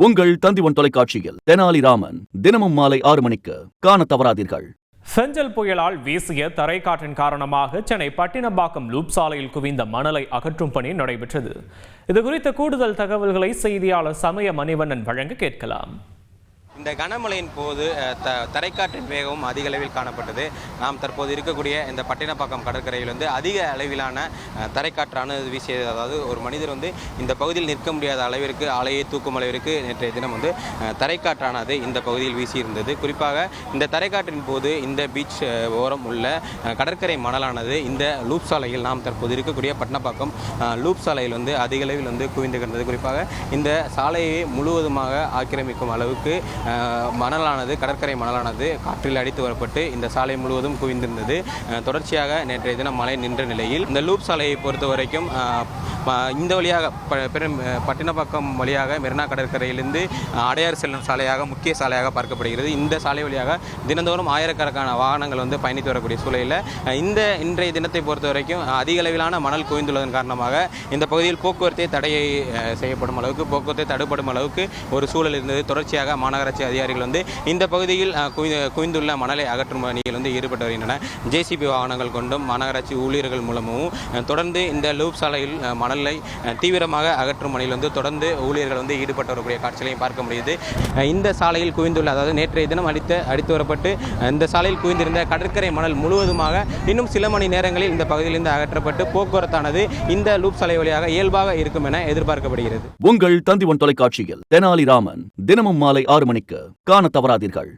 உங்கள் தந்திவன் தொலைக்காட்சியில் தெனாலிராமன் தினமும் மாலை 6 மணிக்கு காண தவறாதீர்கள். செஞ்சல் புயலால் வீசிய தரைக்காற்றின் காரணமாக சென்னை பட்டினப்பாக்கம் லூப் சாலையில் குவிந்த மணலை அகற்றும் பணி நடைபெற்றது. இதுகுறித்த கூடுதல் தகவல்களை செய்தியாளர் சமய மணிவண்ணன் வழங்க கேட்கலாம். இந்த கனமழையின் போது தரைக்காற்றின் வேகமும் அதிக அளவில் காணப்பட்டது. நாம் தற்போது இருக்கக்கூடிய இந்த பட்டினப்பாக்கம் கடற்கரையில் அதிக அளவிலான தரைக்காற்றானது வீசியது. அதாவது ஒரு மனிதர் இந்த பகுதியில் நிற்க முடியாத அளவிற்கு ஆலையை தூக்கும் அளவிற்கு நேற்றைய தினம் தரைக்காற்றானது இந்த பகுதியில் வீசியிருந்தது. குறிப்பாக இந்த தரைக்காற்றின் போது இந்த பீச் ஓரம் உள்ள கடற்கரை மணலானது இந்த லூப் சாலையில் நாம் தற்போது இருக்கக்கூடிய பட்டினப்பாக்கம் லூப் சாலையில் அதிக அளவில் குவிந்து கிடந்தது. குறிப்பாக இந்த சாலையை முழுவதுமாக ஆக்கிரமிக்கும் அளவுக்கு மணலானது கடற்கரை மணலானது காற்றில் அடித்து வரப்பட்டு இந்த சாலை முழுவதும் குவிந்திருந்தது. தொடர்ச்சியாக நேற்றைய தினம் மழை நின்ற நிலையில் இந்த லூப் சாலையை பொறுத்த வரைக்கும் இந்த வழியாக பட்டினப்பாக்கம் வழியாக மெரினா கடற்கரையிலிருந்து அடையாறு செல்லும் சாலையாக முக்கிய சாலையாக பார்க்கப்படுகிறது. இந்த சாலை வழியாக தினந்தோறும் ஆயிரக்கணக்கான வாகனங்கள் பயணித்து வரக்கூடிய சூழலில் இன்றைய தினத்தை பொறுத்த வரைக்கும் அதிக அளவிலான மணல் குவிந்துள்ளதன் காரணமாக இந்த பகுதியில் போக்குவரத்தை தடையை செய்யப்படும் அளவுக்கு போக்குவரத்தை தடுப்படும் அளவுக்கு ஒரு சூழல் இருந்தது. தொடர்ச்சியாக மாநகராட்சி அதிகாரிகள் இந்த பகுதியில் குவிந்துள்ள மணலை அகற்றும் பணிகள் ஈடுபட்டு வருகின்றன. ஜேசிபி வாகனங்கள் கொண்டும் மாநகராட்சி ஊழியர்கள் மூலமும் தொடர்ந்து இந்த லூப் சாலையில் மணலை தீவிரமாக அகற்றும் பணியில் தொடர்ந்து ஊழியர்கள் ஈடுபட்டு வரக்கூடிய காட்சிகளையும் பார்க்க முடியுது. இந்த சாலையில் குவிந்துள்ள அதாவது நேற்றைய தினம் அடித்து வரப்பட்டு இந்த சாலையில் குவிந்திருந்த கடற்கரை மணல் முழுவதுமாக இன்னும் சில மணி நேரங்களில் இந்த பகுதியிலிருந்து அகற்றப்பட்டு போக்குவரத்தானது இந்த லூப் சாலை வழியாக இயல்பாக இருக்கும் என எதிர்பார்க்கப்படுகிறது. உங்கள் தந்திவன் தொலைக்காட்சியில் தெனாலிராமன் தினமும் மாலை 6 மணிக்கு காண தவறாதீர்கள்.